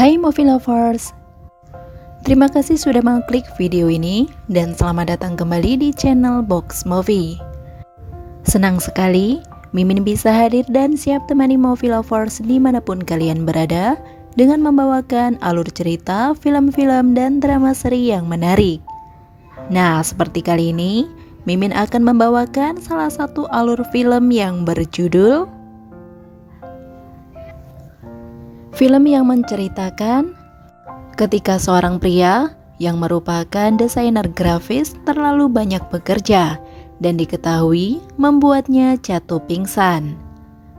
Hai movie lovers, terima kasih sudah mengklik video ini dan selamat datang kembali di channel Box Movie. Senang sekali Mimin bisa hadir dan siap temani movie lovers dimanapun kalian berada dengan membawakan alur cerita, film-film, dan drama seri yang menarik. Nah, seperti kali ini, Mimin akan membawakan salah satu alur film yang berjudul film yang menceritakan ketika seorang pria yang merupakan desainer grafis terlalu banyak bekerja dan diketahui membuatnya jatuh pingsan.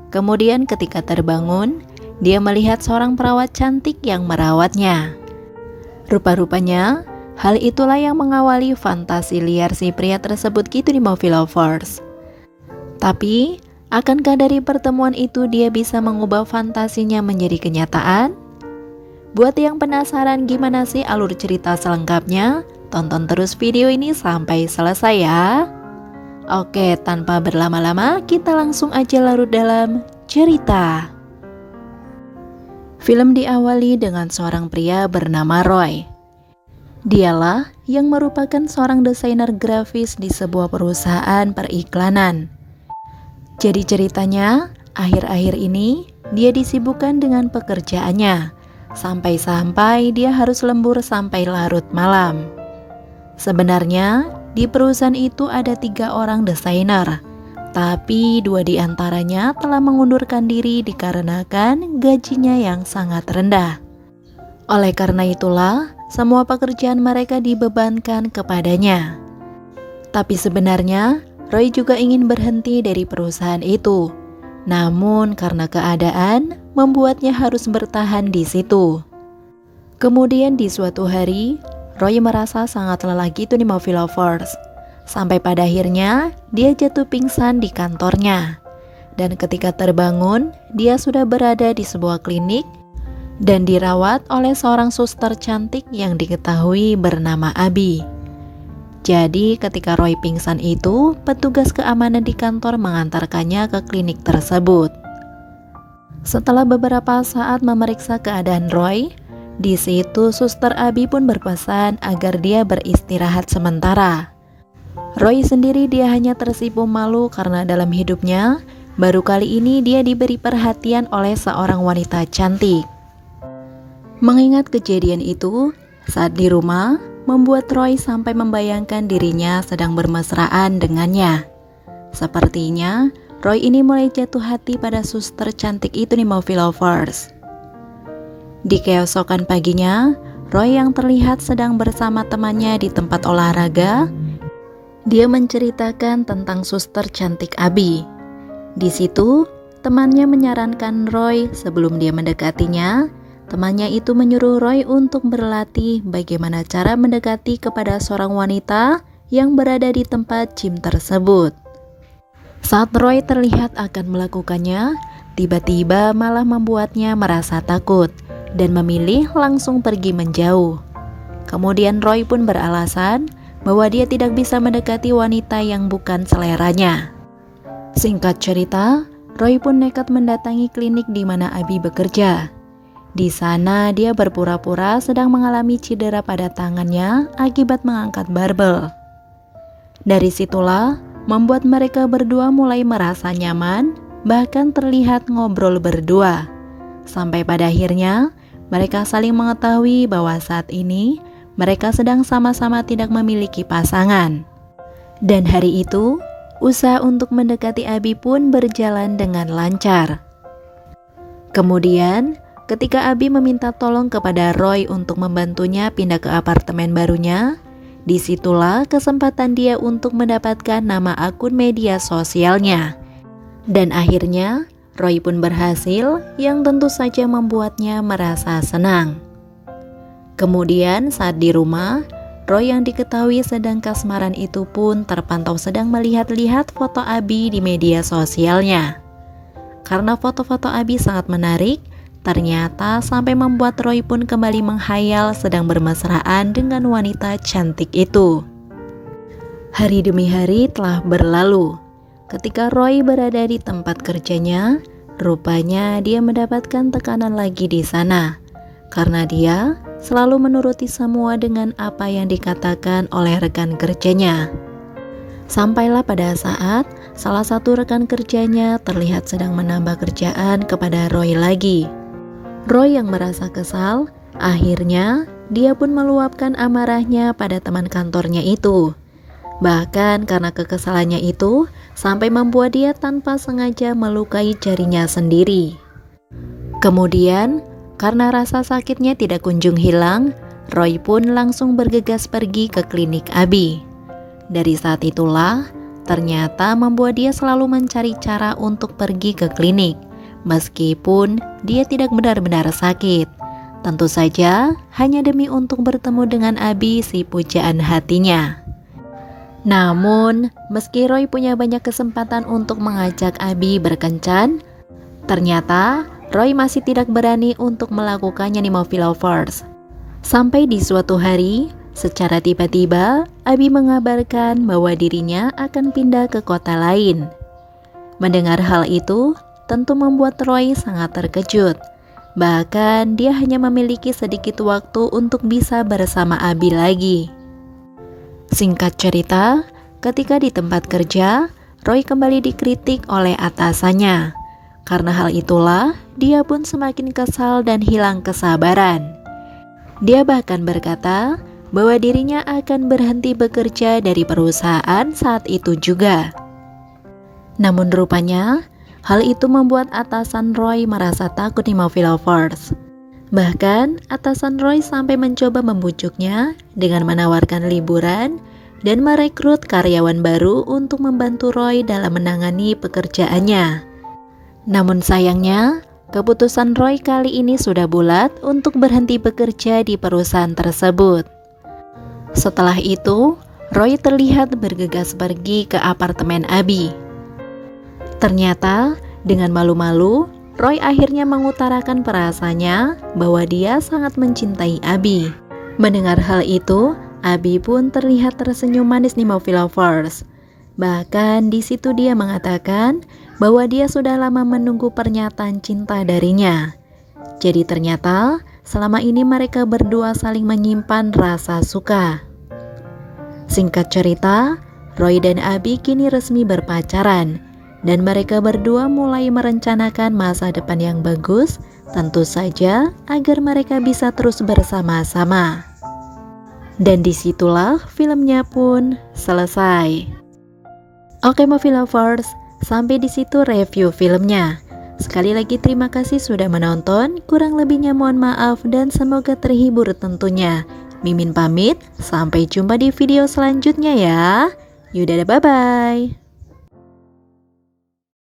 Kemudian ketika terbangun, dia melihat seorang perawat cantik yang merawatnya. Rupa-rupanya, hal itulah yang mengawali fantasi liar si pria tersebut gitu di movie lovers. Tapi, akankah dari pertemuan itu dia bisa mengubah fantasinya menjadi kenyataan? Buat yang penasaran gimana sih alur cerita selengkapnya, tonton terus video ini sampai selesai ya. Oke, tanpa berlama-lama kita langsung aja larut dalam cerita. Film diawali dengan seorang pria bernama Roy. Dialah yang merupakan seorang desainer grafis di sebuah perusahaan periklanan. Jadi ceritanya, akhir-akhir ini dia disibukkan dengan pekerjaannya, sampai-sampai dia harus lembur sampai larut malam. Sebenarnya, di perusahaan itu ada 3 orang desainer, tapi 2 di antaranya telah mengundurkan diri dikarenakan gajinya yang sangat rendah. Oleh karena itulah, semua pekerjaan mereka dibebankan kepadanya. Tapi sebenarnya, Roy juga ingin berhenti dari perusahaan itu. Namun karena keadaan membuatnya harus bertahan di situ. Kemudian di suatu hari, Roy merasa sangat lelah gitu nih movie lovers. Sampai pada akhirnya dia jatuh pingsan di kantornya. Dan ketika terbangun, dia sudah berada di sebuah klinik dan dirawat oleh seorang suster cantik yang diketahui bernama Abby. Jadi ketika Roy pingsan itu, petugas keamanan di kantor mengantarkannya ke klinik tersebut. Setelah beberapa saat memeriksa keadaan Roy, di situ suster Abby pun berpesan agar dia beristirahat sementara. Roy sendiri dia hanya tersipu malu karena dalam hidupnya, baru kali ini dia diberi perhatian oleh seorang wanita cantik. Mengingat kejadian itu, saat di rumah, membuat Roy sampai membayangkan dirinya sedang bermesraan dengannya. Sepertinya Roy ini mulai jatuh hati pada suster cantik itu nih movie lovers. Di keesokan paginya, Roy yang terlihat sedang bersama temannya di tempat olahraga. Dia menceritakan tentang suster cantik Abby. Di situ, temannya menyarankan Roy sebelum dia mendekatinya. Temannya itu menyuruh Roy untuk berlatih bagaimana cara mendekati kepada seorang wanita yang berada di tempat gym tersebut. Saat Roy terlihat akan melakukannya, tiba-tiba malah membuatnya merasa takut dan memilih langsung pergi menjauh. Kemudian Roy pun beralasan bahwa dia tidak bisa mendekati wanita yang bukan seleranya. Singkat cerita, Roy pun nekat mendatangi klinik di mana Abby bekerja. Di sana dia berpura-pura sedang mengalami cedera pada tangannya akibat mengangkat barbel. Dari situlah membuat mereka berdua mulai merasa nyaman, bahkan terlihat ngobrol berdua. Sampai pada akhirnya mereka saling mengetahui bahwa saat ini mereka sedang sama-sama tidak memiliki pasangan. Dan hari itu, usaha untuk mendekati Abby pun berjalan dengan lancar. Kemudian, ketika Abby meminta tolong kepada Roy untuk membantunya pindah ke apartemen barunya, disitulah kesempatan dia untuk mendapatkan nama akun media sosialnya. Dan akhirnya, Roy pun berhasil yang tentu saja membuatnya merasa senang. Kemudian saat di rumah, Roy yang diketahui sedang kasmaran itu pun terpantau sedang melihat-lihat foto Abby di media sosialnya. Karena foto-foto Abby sangat menarik, ternyata sampai membuat Roy pun kembali menghayal sedang bermesraan dengan wanita cantik itu. Hari demi hari telah berlalu. Ketika Roy berada di tempat kerjanya, rupanya dia mendapatkan tekanan lagi di sana. karena dia selalu menuruti semua dengan apa yang dikatakan oleh rekan kerjanya. Sampailah pada saat salah satu rekan kerjanya terlihat sedang menambah kerjaan kepada Roy lagi. Roy yang merasa kesal, akhirnya dia pun meluapkan amarahnya pada teman kantornya itu. Bahkan karena kekesalannya itu, sampai membuat dia tanpa sengaja melukai jarinya sendiri. Kemudian, karena rasa sakitnya tidak kunjung hilang, Roy pun langsung bergegas pergi ke klinik Abi. Dari saat itulah, ternyata membuat dia selalu mencari cara untuk pergi ke klinik, meskipun dia tidak benar-benar sakit. Tentu saja, hanya demi untuk bertemu dengan Abi, si pujaan hatinya. Namun, meski Roy punya banyak kesempatan untuk mengajak Abi berkencan, ternyata Roy masih tidak berani untuk melakukannya di Movie Lovers. Sampai di suatu hari, secara tiba-tiba, Abi mengabarkan bahwa dirinya akan pindah ke kota lain. Mendengar hal itu, tentu membuat Roy sangat terkejut. Bahkan, dia hanya memiliki sedikit waktu untuk bisa bersama Abi lagi. Singkat cerita, ketika di tempat kerja, Roy kembali dikritik oleh atasannya. Karena hal itulah, dia pun semakin kesal dan hilang kesabaran. Dia bahkan berkata bahwa dirinya akan berhenti bekerja dari perusahaan saat itu juga. Namun rupanya, hal itu membuat atasan Roy merasa takut di Movie Lovers. Bahkan, atasan Roy sampai mencoba membujuknya dengan menawarkan liburan dan merekrut karyawan baru untuk membantu Roy dalam menangani pekerjaannya. Namun sayangnya, keputusan Roy kali ini sudah bulat untuk berhenti bekerja di perusahaan tersebut. Setelah itu, Roy terlihat bergegas pergi ke apartemen Abi. Ternyata, dengan malu-malu, Roy akhirnya mengutarakan perasaannya bahwa dia sangat mencintai Abi. Mendengar hal itu, Abi pun terlihat tersenyum manis di Movie Lovers. Bahkan di situ dia mengatakan bahwa dia sudah lama menunggu pernyataan cinta darinya. Jadi ternyata selama ini mereka berdua saling menyimpan rasa suka. Singkat cerita, Roy dan Abi kini resmi berpacaran. Dan mereka berdua mulai merencanakan masa depan yang bagus, tentu saja agar mereka bisa terus bersama-sama. Dan disitulah filmnya pun selesai. Oke Movie Lovers, sampai di situ review filmnya. Sekali lagi terima kasih sudah menonton, kurang lebihnya mohon maaf dan semoga terhibur tentunya. Mimin pamit, sampai jumpa di video selanjutnya ya. Yaudah, bye-bye.